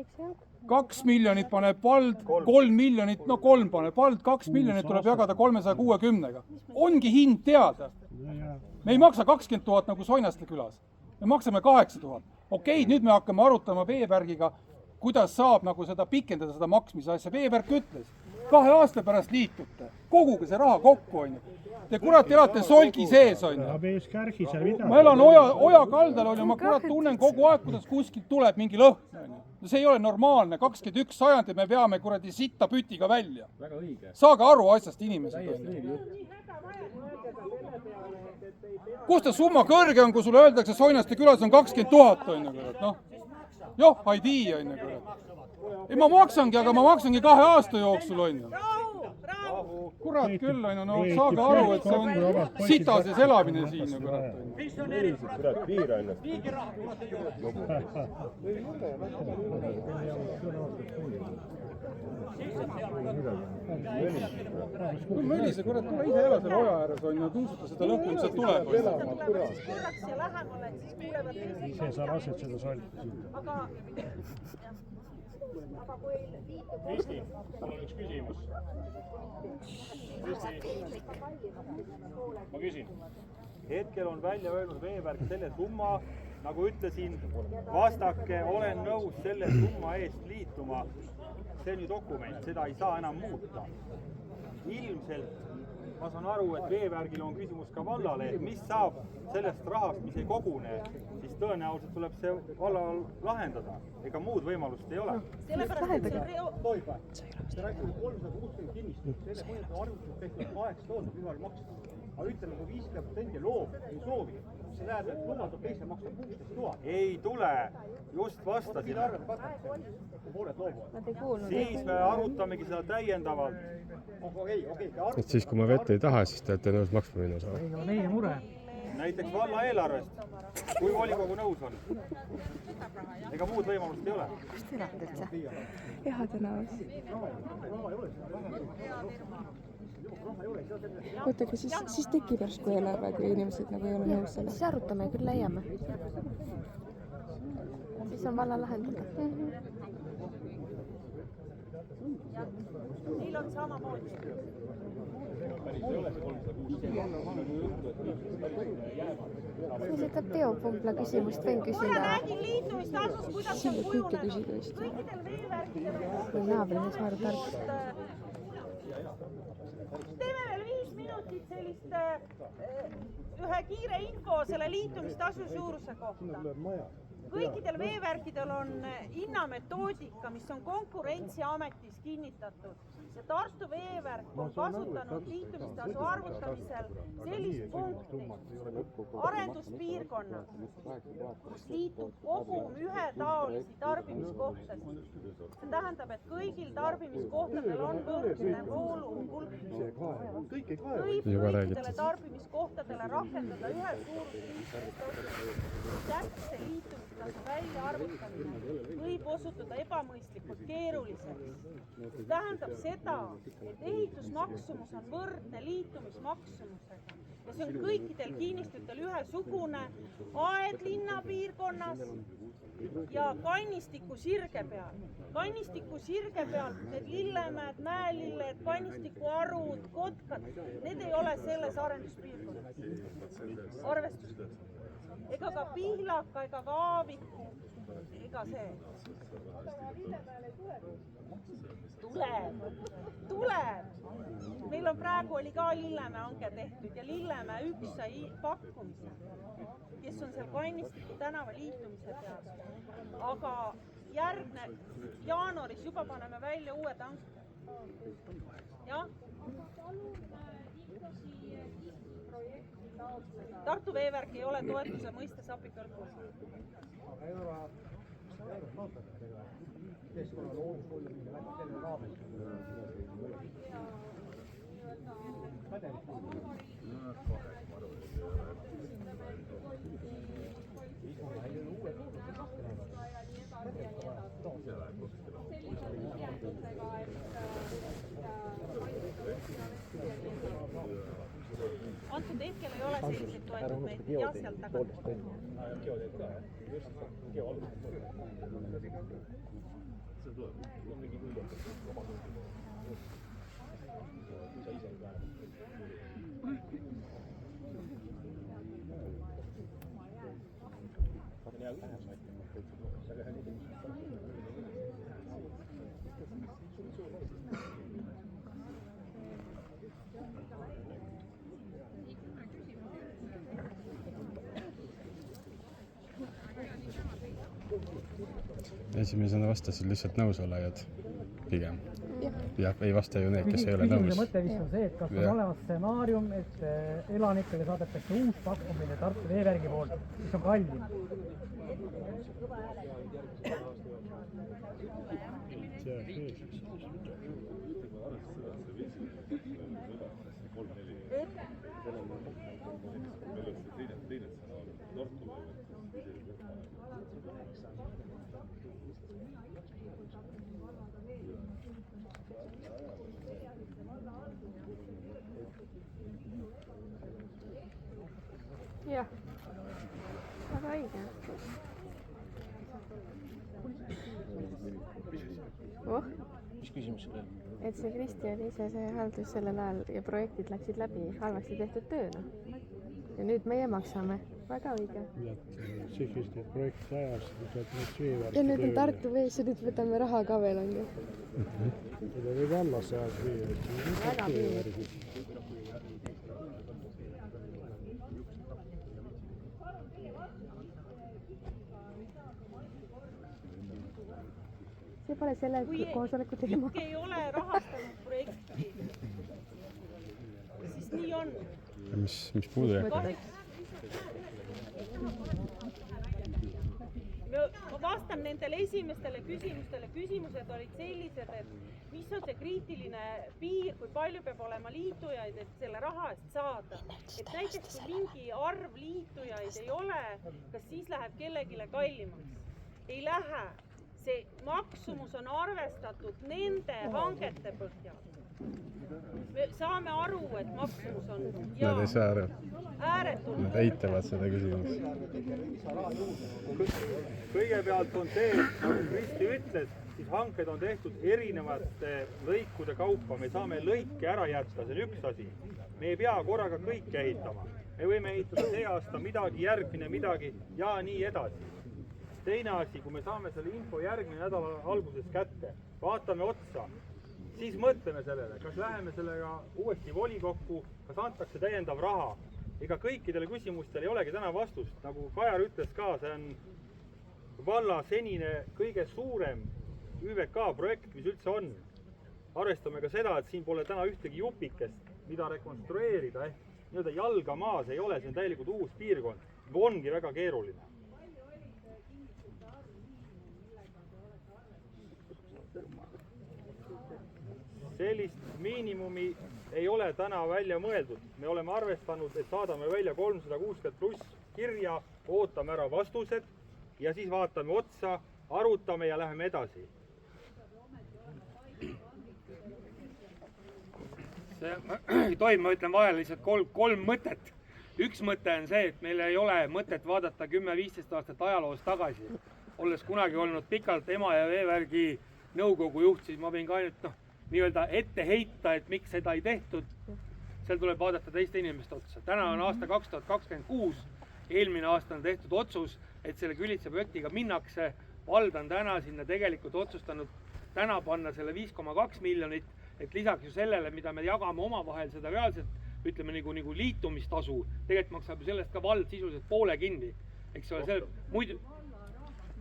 2 miljonit paneb vald, 3 miljonit, no 3 paneb vald, 2 miljonit tuleb jagada 360-ga. Ongi hind teada. Me ei maksa 20 000 nagu Soinaste külas. Me maksame 8000. Okei, nüüd me hakkame arutama Veebergiga, kuidas saab nagu seda pikendada, seda maksmise asja. Veeberg ütles, 2 aasta pärast liitute. Koguge see raha kokku, on ju. Te kurat elate solgi sees, on ju. Ma elan oja kaldal, on ju, ma kurat tunnen kogu aeg, kuidas kuskilt tuleb mingi lõhn, on ju. See ei ole normaalne, 21 sajandi me peame kuradi sitta pütiga välja. Saage aru asjast inimesed. Kus ta summa kõrge on, kui sulle öeldakse, Soinaste külas on 20 000, on ju, noh. Joh, ei tii, on ju. Ei, ma maksangi, aga ma maksangi 2 aasta jooksul, on ju. Kurat küll, on ju, no saage aru, et see on sita sees elamine siin, ju kurat. Kurat, piira ennast. Mölise, kurat, tule ise ela selle oja ääres, on ju, tuusuta seda lõhku, mis sealt tuleb. Korraks siia lähemale, et siis kuulevad teised. Ise sa lased seda solti. Aga kui liitub... Kristi, mul on üks küsimus. Ma küsin. Hetkel on välja öelnud Veeberg selle summa, nagu ütlesin, vastake, olen nõus selle summa eest liituma. See on ju dokument, seda ei saa enam muuta. Ilmselt ma saan aru, et Veebergil on küsimus ka vallale, et mis saab sellest rahast, mis ei kogune, siis tõenäoliselt tuleb see vallal lahendada. Ega muud võimalust ei ole. Sellepärast, et see reo... Toiba, see räägib 360 kinnistust, selle mõjata arvutused tehtud 8 000 ühel maksta. Aga ütleme, kui 50% loob, ei soovi, see läheb, et lubaldab teise maksta 16 000. Ei tule, just vastasin. Pooled loobuvad. Siis me arutamegi seda täiendavalt. Et siis, kui ma vette ei taha, siis te olete nõus maksma minna saama. Ei ole meie mure. Näiteks valla eelarvest, kui volikogu nõus on. Ega muud võimalust ei ole. Kus te elate üldse? Ehade näos. Oota, aga siis tekib järsku eelarve, kui inimesed nagu ei ole nõus selle. Siis arutame ja küll leiame. Siis on valla lahendada. Neil on samamoodi. Esitab Teo Pumbla küsimust, võin küsida. Ma räägin liitumistasus, kuidas on kujunenud. Kõikidel veeverkidel. Kui naabrile saada tark. Teeme veel 5 minutit sellist ühe kiire info selle liitumistasu suuruse kohta. Kõikidel veeverkidel on hinnametoodika, mis on Konkurentsiametis kinnitatud. Ja Tartu Veeverk on kasutanud liitumistasu arvutamisel sellist punkti arenduspiirkonnas, kus liitub kogum ühetaolisi tarbimiskohtasid. See tähendab, et kõigil tarbimiskohtadel on võrdne vooluhulk. Võib kõikidele tarbimiskohtadele rakendada ühe suurusliikmest täpse liitumistasu väljaarvutamine võib osutuda ebamõistlikult keeruliseks. See tähendab seda, et ehitusmaksumus on võrdne liitumismaksumusega ja see on kõikidel kinnistutel ühesugune Aed linnapiirkonnas ja Kannistiku sirge peal. Kannistiku sirge peal need Lillemäed, Mäelilled, Kannistiku arud, Kotkad, need ei ole selles arenduspiirkonnas arvestuseks. Ega ka Pihlaka, ega ka Aaviku, ega see. Tuleb. Meil on praegu oli ka Lillemäe hanke tehtud ja Lillemäe üks sai pakkumise, kes on seal Kannistiku tänava liitumise peal. Aga jaanuaris juba paneme välja uued hanke. Jah? Tartu veevärk ei ole toetuse mõistes abikõlbus. Antud hetkel ei ole selliseid toetusmeetmeid ja sealt tagasi. Esimesena vastasid lihtsalt nõusolejad pigem. Ja ei vasta ju need, kes ei ole nõus. Küsimuse mõte vist on see, et kas on olemas stsenaarium, et elanikele saadetakse uus pakkumine Tartu veevärgi poolt, mis on kallim. Jah, väga õige. Mis küsimus sul on? Et see Kristi oli ise see haldus sellel ajal ja projektid läksid läbi, halvasti tehtud tööna. Ja nüüd meie maksame. Väga õige. See Kristi projekt ajas, ja nüüd on Tartu vees ja nüüd võtame raha ka veel, on ju. Seda võib alla saada veevärgi. Väga veevärgi. See pole selle koosoleku teema. Kui ei ole rahastanud projekti, siis nii on. Mis puudujääk? Ma vastan nendele esimestele küsimustele. Küsimused olid sellised, et mis on see kriitiline piir, kui palju peab olema liitujaid, et selle raha eest saada. Et näiteks kui mingi arv liitujaid ei ole, kas siis läheb kellegile kallimaks? Ei lähe. See maksumus on arvestatud nende hangete põhjal. Me saame aru, et maksumus on Nad ei saa aru. Ääretult. Nad eitavad seda küsimust. Kõigepealt on see, nagu Kristi ütles, siis hanked on tehtud erinevate lõikude kaupa. Me saame lõike ära jätta, see on üks asi. Me ei pea korraga kõike ehitama. Me võime ehitada see aasta midagi, järgmine midagi ja nii edasi. Teine asi, kui me saame selle info järgmine nädala alguses kätte, vaatame otsa, siis mõtleme sellele, kas läheme sellega uuesti volikokku, kas antakse täiendav raha. Ega kõikidele küsimustele ei olegi täna vastust. Nagu Kajar ütles ka, see on valla senine kõige suurem ÜVK projekt, mis üldse on. Arvestame ka seda, et siin pole täna ühtegi jupikest, mida rekonstrueerida. Ehk jalga maas ei ole, see on täielikult uus piirkond. Ongi väga keeruline. Sellist miinimumi ei ole täna välja mõeldud. Me oleme arvestanud, et saadame välja 360 pluss kirja, ootame ära vastused ja siis vaatame otsa, arutame ja läheme edasi. See toimub, ma ütlen vahel lihtsalt kolm mõtet. Üks mõte on see, et meil ei ole mõtet vaadata 10-15 aastat ajaloos tagasi. Olles kunagi olnud pikalt Emajõe veevärgi nõukogu juht, siis ma võin ka ainult nii-öelda ette heita, et miks seda ei tehtud. Seal tuleb vaadata teiste inimeste otsa. Täna on aasta 2026, eelmine aasta on tehtud otsus, et selle Külitsa projektiga minnakse. Vald on täna sinna tegelikult otsustanud täna panna selle 5,2 miljonit, et lisaks ju sellele, mida me jagame omavahel seda reaalselt, ütleme nagu liitumistasu, tegelikult maksab ju sellest ka vald sisuliselt poole kinni. Eks ole, see muidu...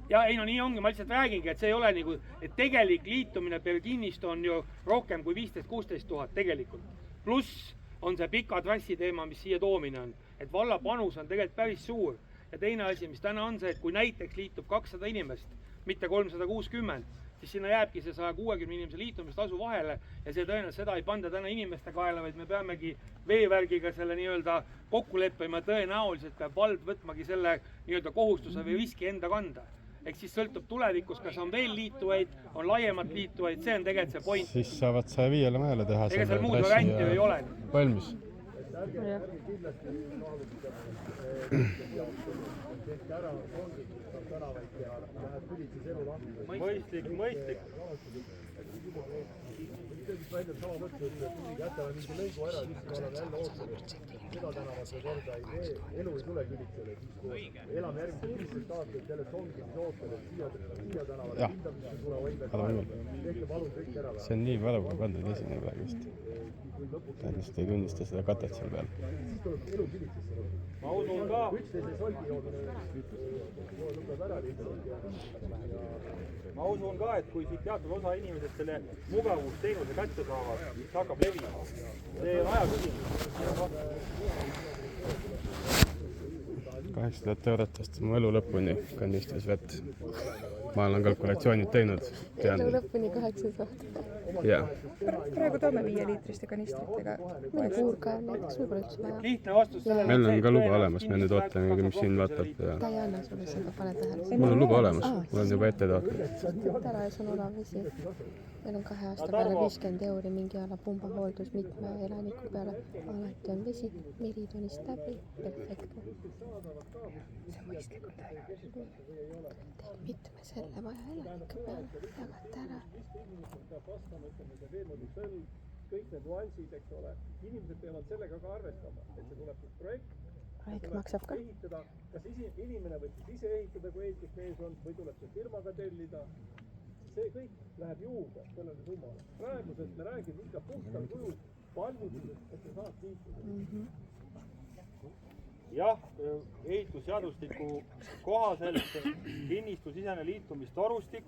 Ja ei, no nii ongi, ma lihtsalt räägingi, et see ei ole nagu, et tegelik liitumine per kinnistu on ju rohkem kui 15-16 000 tegelikult. Pluss on see pika trassi teema, mis siia toomine on. Et valla panus on tegelikult päris suur. Ja teine asi, mis täna on see, et kui näiteks liitub 200 inimest, mitte 360, siis sinna jääbki see 160 inimese liitumistasu vahele ja see tõenäoliselt seda ei panda täna inimeste kaela, vaid me peamegi veevärgiga selle nii-öelda kokku leppima, tõenäoliselt peab vald võtmagi selle nii-öelda kohustuse või riski enda kanda. Ehk siis sõltub tulevikus, kas on veel liituvaid, on laiemat liituvaid, see on tegelikult see point. Siis saavad 105 mehele teha ega seal muud varianti ju ei ole. Valmis. Mõistlik. välja sama mõttes, et jätame mingi lõigu ära, siis me oleme jälle ootanud. Seda tänavate korda ei tee, elu ei tule Külitsele, siis kui elame järgmised 15 aastat, jälle ongi siis ootel, et siia tänavale hindamisse tule hoidme. Tehke palun kõik ära. See on nii valuga pandud esine praegu vist. Ta lihtsalt ei tunnista seda katet seal peal. Siis tuleb elu Külitsesse. Ma usun ka. Üksteises olgi joodnud ära lihtsalt. Ma usun ka, et kui siit teatud osa inimesed selle mugavusteenuse kätte saavad, siis hakkab levima. See on aja küsimus. 800 eurot vast mu elu lõpuni kandistris vett. Ma olen kalkulatsioonid teinud. Elu lõpuni 800. Jaa. Praegu toome 5-liitriste kanistritega. Mõne puurkaev näiteks võib-olla üldse vaja. Lihtne vastus sellele. Meil on ka luba olemas, me nüüd ootame, mis siin vaatab. Ta ei anna sulle seda, pane tähele. Mul on luba olemas, mul on juba ette taotlenud. Tära ja see on odav vesi. Meil on 2 aasta peale 50 euri mingi ala pumbahooldus mitme elaniku peale. Alati on vesi, Meritonist läbi, perfektne. See on mõistlik on täiega. Teil mitme selle vaja elanike peale, jagate ära. Kõik need nuansid, eks ole, inimesed peavad sellega ka arvestama, et see tuleb projekt. Projekt maksab ka. Kas inimene võib siis ise ehitada, kui ehitusmees on, või tuleb see firmaga tellida. See kõik läheb juurde sellele summale. Praegusest me räägime ikka puhtal kujul valmidusest, et see saab liikuda. Jah, ehitusseadustiku kohaselt kinnistusisene liitumistorustik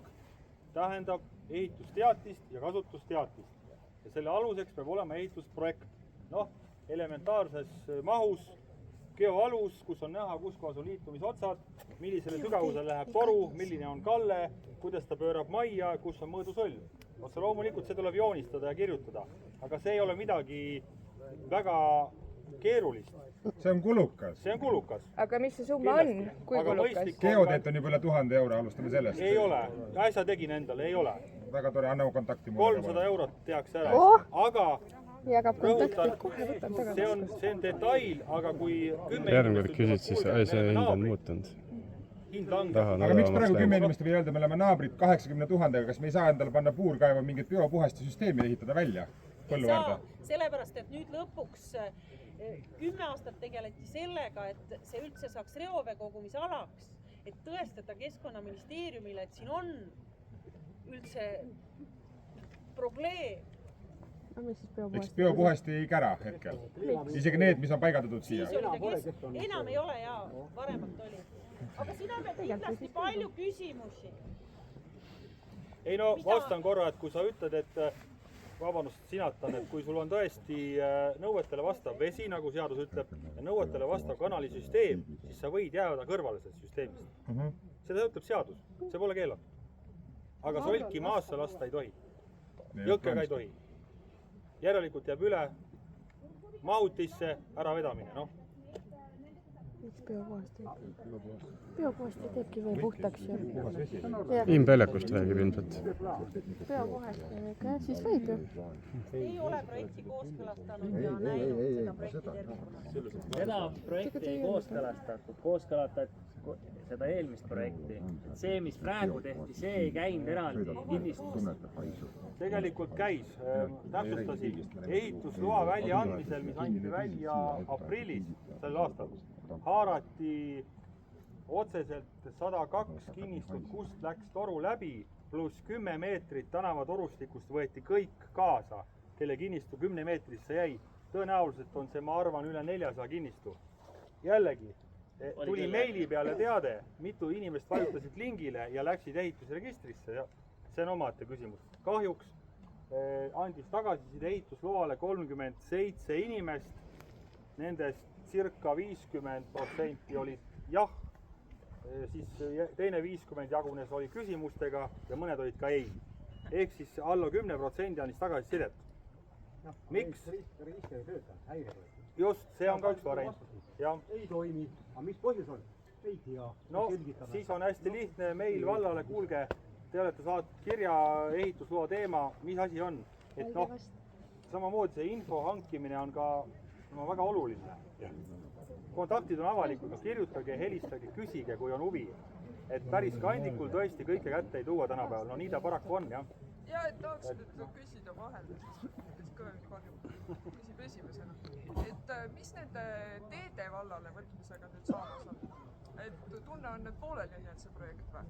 tähendab ehitusteatist ja kasutusteatist. Ja selle aluseks peab olema ehitusprojekt. Noh, elementaarses mahus, geoalus, kus on näha, kus kohas on liitumisotsad, millisele sügavusele läheb toru, milline on kalle, kuidas ta pöörab majja, kus on mõõdusolv. Otse loomulikult see tuleb joonistada ja kirjutada, aga see ei ole midagi väga keerulist. See on kulukas. See on kulukas. Aga mis see summa on? Kui kulukas? Geodet on juba üle 1000 euro, alustame sellest. Ei ole. Äsja tegin endale, ei ole. Väga tore, anna kontakti. 300 eurot tehakse ära. Aga jagab kontakti, kohe võtan tagasi. See on detail, aga kui 10 järgmine küsid, siis see hind on muutunud. Aga miks praegu 10 inimest või öelda, me oleme naabrid 80 000, kas me ei saa endale panna puurkaeva mingit biopuhasti süsteemi ehitada välja põlluäärde? Sellepärast, et nüüd lõpuks 10 aastat tegeleti sellega, et see üldse saaks reoveekogumisalaks, et tõestada Keskkonnaministeeriumile, et siin on üldse probleem. Eks biopuhasti ei kära hetkel. Isegi need, mis on paigaldatud siia. Enam ei ole ja varemalt oli. Aga siin on kindlasti palju küsimusi. Ei no, vastan korra, et kui sa ütled, et vabandust, sinatan, et kui sul on tõesti nõuetele vastav vesi, nagu seadus ütleb, ja nõuetele vastav kanalisüsteem, siis sa võid jääda kõrvale sellest süsteemist. Seda ütleb seadus, see pole keelatud. Aga solki maasse lasta ei tohi. Jõkkega ei tohi. Järelikult jääb üle mahutisse äravedamine, noh. Miks biopuhasti teebki veel puhtaks ju. Impeljakust räägib ilmselt. Biopuhasti teebki, jah, siis võib ju. Ei ole projekti kooskõlastanud ja näinud seda projekti tervikuna. Seda projekti ei kooskõlastatud, kooskõlastati seda eelmist projekti. See, mis praegu tehti, see ei käinud eraldi kinnistust. Tegelikult käis, täpsustasin, ehitusloa väljaandmisel, mis anti välja aprillis sellel aastal, haarati otseselt 102 kinnistut, kust läks toru läbi, pluss 10 meetrit tänavatorustikust võeti kõik kaasa, kelle kinnistu 10 meetrisse jäi. Tõenäoliselt on see, ma arvan, üle 400 kinnistu. Jällegi, tuli meili peale teade, mitu inimest vajutasid lingile ja läksid ehitusregistrisse. See on omaette küsimus. Kahjuks andis tagasiside ehitusloale 37 inimest, nendest circa 50% olid jah, siis teine 50 jagunes oli küsimustega ja mõned olid ka ei. Ehk siis alla 10% andis tagasisidet. Miks? Just, see on ka üks variant. Ei toimi, aga mis põhjus on? Ei tea. No siis on hästi lihtne meil vallale, kuulge, te olete saatnud kirja ehitusloa teema, mis asi on? Et noh, samamoodi see info hankimine on ka väga oluline. Kontaktid on avalikud, kirjutage, helistage, küsige, kui on huvi. Et päris kandikul tõesti kõike kätte ei tuua tänapäeval, no nii ta paraku on, jah. Ja, et tahaks nüüd küsida vahel, siis kõvemini kahju, küsib esimesena. Et mis nende teede vallale võtmisega nüüd saamas on? Et tunne on nüüd pooleli on see projekt või?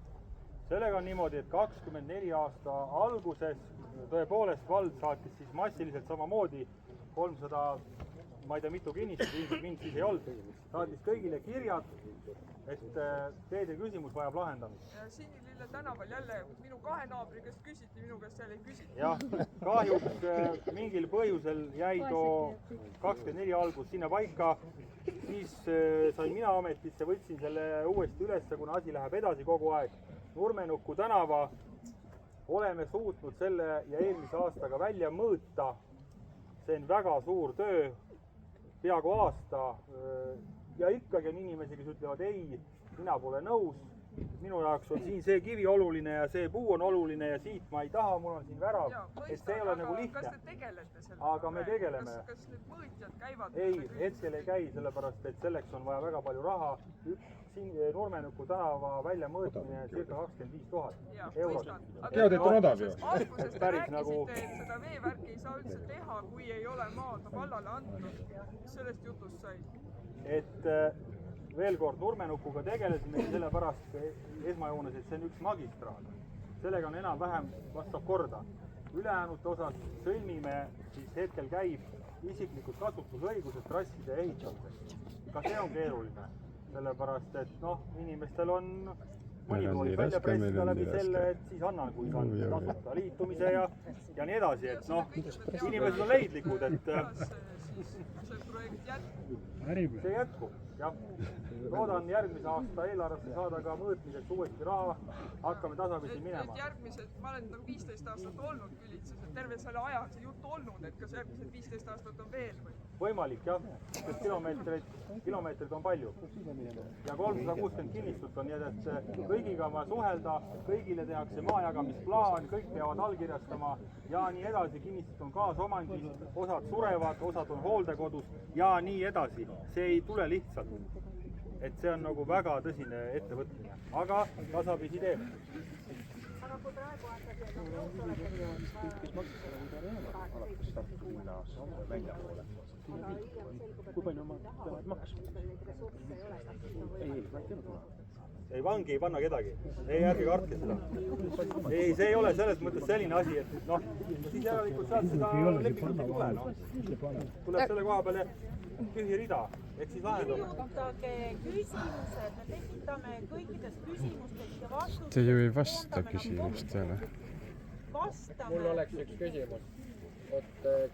Sellega on niimoodi, et 24 aasta alguses tõepoolest vald saatis siis massiliselt samamoodi 300, ma ei tea mitu kinnistut, ilmselt mind siis ei olnud, saatis kõigile kirjad, et teede küsimus vajab lahendamist. Ja Sinilille tänaval jälle minu kahe naabri, kes küsiti, minu käest jälle ei küsiti. Jah, kahjuks mingil põhjusel jäi too 24 algus sinna paika, siis sain mina ametisse, võtsin selle uuesti üles, kuna asi läheb edasi kogu aeg. Nurmenukku tänava oleme suutnud selle ja eelmise aastaga välja mõõta. See on väga suur töö, peaaegu aasta. Ja ikkagi on inimesi, kes ütlevad ei, mina pole nõus, minu jaoks on siin see kivi oluline ja see puu on oluline ja siit ma ei taha, mul on siin värav, et see ei ole nagu lihtne. Kas te tegelete selle? Aga me tegeleme. Kas need mõõtjad käivad? Ei, hetkel ei käi, sellepärast et selleks on vaja väga palju raha. Siin Nurmenukku tänava välja mõõtmine circa 25 000 eurot. Tead, et on odav ju. Alguses te rääkisite, et seda veevärki ei saa üldse teha, kui ei ole maad vallale antud. Mis sellest jutust sai? Et veel kord Nurmenukuga tegelesime sellepärast esmajoones, et see on üks magistraal. Sellega on enam-vähem vastab korda. Ülejäänud osas sõlmime, siis hetkel käib isiklikud kasutusõigused trasside ehitamiseks. Ka see on keeruline, sellepärast et noh, inimestel on mõni pool välja pressida läbi selle, et siis annan, kui saan tasuta liitumise ja nii edasi, et noh, inimesed on leidlikud, et see projekt jätkub. See jätkub, jah. Loodan järgmise aasta eelarvesse saada ka mõõtmiseks uuesti raha, hakkame tasapisi minema. Et järgmised, ma olen 15 aastat olnud Külitses, et terve selle aja see jutt olnud, et kas järgmised 15 aastat on veel või? Võimalik, jah, sest kilomeetrid on palju ja 360 kinnistut on, nii et kõigiga ma suhelda, kõigile tehakse maajagamisplaan, kõik peavad allkirjastama ja nii edasi, kinnistud on kaasomandis, osad surevad, osad on hooldekodus ja nii edasi. See ei tule lihtsalt, et see on nagu väga tõsine ettevõtmine, aga tasapisi teeme. Aga kui praegu on see kui palju ma peavad maksma? Ei, vangi ei panna kedagi. Ei, ärge kartke seda. Ei, see ei ole selles mõttes selline asi, et noh, siis järelikult sealt seda lepingut ei tule, noh. Tuleb selle koha peale tühi rida, et siis lahendame. Kirjutage küsimused, me tekitame kõikidest küsimustest ja vastustest. Te ju ei vasta küsimustele. Mul oleks üks küsimus.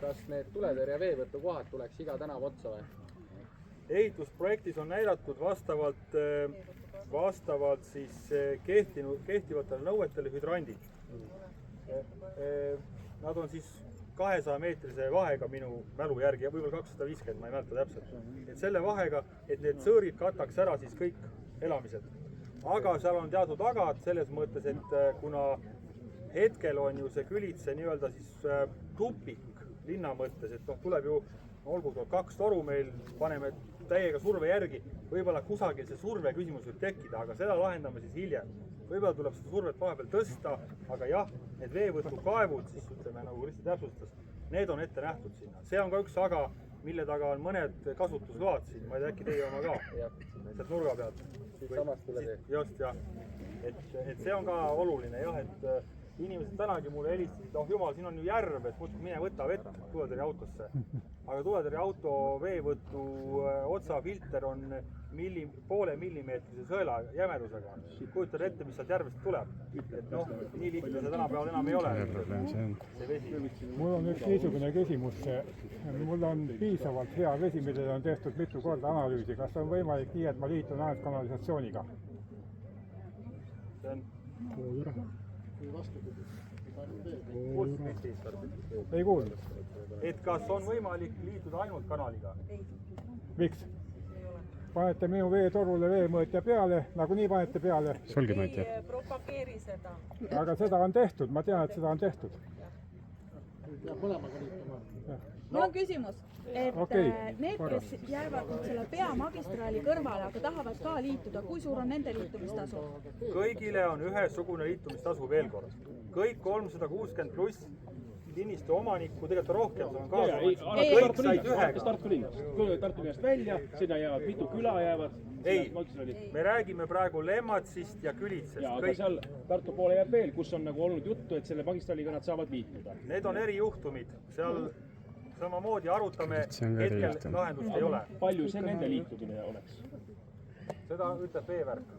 Kas need tuletõrje veevõtukohad tuleks iga tänava otsa või? Ehitusprojektis on näidatud vastavalt siis kehtivatele nõuetele hüdrandid. Nad on siis 200 meetrise vahega minu mälu järgi ja võib-olla 250, ma ei mäleta täpselt. Et selle vahega, et need sõõrid kataks ära siis kõik elamised. Aga seal on teatud agad selles mõttes, et kuna hetkel on ju see Külitse nii-öelda siis tupik linna mõttes, et noh, tuleb ju, olgu tuleb 2 toru meil, paneme täiega surve järgi, võib-olla kusagil see surve küsimus võib tekkida, aga seda lahendame siis hiljem. Võib-olla tuleb seda survet vahepeal tõsta, aga jah, need veevõtukaevud, siis ütleme nagu Kristi täpsustas, need on ette nähtud sinna. See on ka üks aga, mille taga on mõned kasutusload siin, ma ei tea, äkki teie oma ka, sealt nurga pealt. Just, jah. Et see on ka oluline, jah, et inimesed tänagi mulle helistasid, oh jumal, siin on ju järv, et mine võta vett tuletõrje autosse. Aga tuletõrje auto veevõtu otsafilter on poole millimeetrise sõela jämedusega. Kujutad ette, mis sealt järvest tuleb. Et noh, nii lihtne see tänapäeval enam ei ole. See vesi. mul on üks niisugune küsimus. Mul on piisavalt hea vesi, millele on tehtud mitu korda analüüsi. Kas on võimalik nii, et ma liitun ainult kanalisatsiooniga? See on ei kuulnud. Et kas on võimalik liituda ainult kanaliga? Miks? Panete minu veetorule veemõõtja peale, nagunii panete peale. Sulgimõõtja. Propageeri seda. Aga seda on tehtud, ma tean, et seda on tehtud. Mul on küsimus, et need, kes jäävad selle peamagistraali kõrvale, aga tahavad ka liituda, kui suur on nende liitumistasu? Kõigile on ühesugune liitumistasu veel kord. Kõik 360 pluss linnistu omanikku, tegelikult rohkem, see on kaasa. Kõik said ühega. Tartu linnast. Tartu linnast välja, sinna jäävad, mitu küla jäävad. Ei, me räägime praegu Lemmatsist ja Külitsest. Aga seal Tartu poole jääb veel, kus on nagu olnud juttu, et selle magistraaliga nad saavad liituda. Need on erijuhtumid. Seal samamoodi arutame, hetkel lahendust ei ole. Palju see nende liitumine oleks? Seda ütleb veevärk.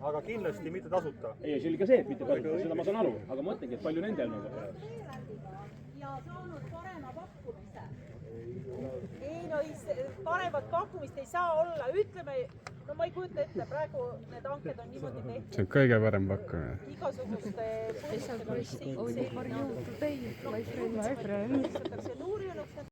Aga kindlasti mitte tasuta. Ei, see oli ka see, et mitte tasuta, seda ma saan aru. Aga mõtlengi, et palju nendel nagu oleks. Ja saanud parema pakkumise. Ei, no paremat pakkumist ei saa olla. Ütleme, no ma ei kujuta ette, praegu need hanked on niimoodi tehtud. See on kõige parem pakkumine. Igasuguste It's a great thing. Only for you today, my friend. nuurjunud